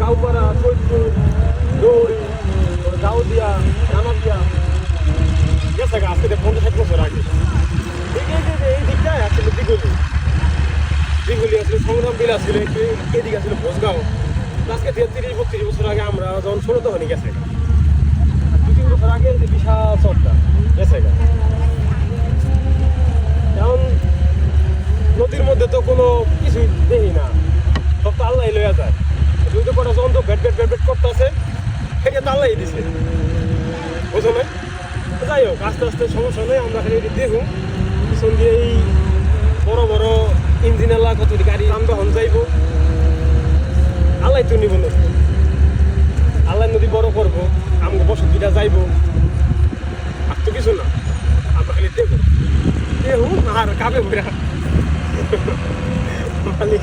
গাঁওপাড়া চৈতপুর দৌড়ি গাউদিয়া নামাদিয়া গেছে আজকে 50-60 বছর আগে এই দিকটায় আসলে দিগুলি আসলে সংগ্রাম বিল আসছিল এদিকে আসলে ভোজগাঁও আজকে 30-32 বছর আগে আমরা যখন ছোট তখনই গেছে 2-3 বছর আগে যে বিশাল চরটা গেছে এখন নদীর মধ্যে তো কোনো কিছুই দেখি না সব তো আল্লাহ লইয়া যায় দুই তো কটা যন্ত্র ভেট করতে আছে সেটা তো আল্লাহ দিছে বুঝো না যাই হোক আস্তে আস্তে সমস্যা নেই আমরা খালি দেখুন পিছন দিয়ে এই বড় বড় ইঞ্জিনালা কত গাড়ি যানবাহন যাইব আল্লাহ তো নিব নদী আল্লাহ নদী বড় করবো আমাকে বসতিটা যাইব আর তো কিছু না আমরা খালি দেখুন আর কাবে ঘুরা মালিক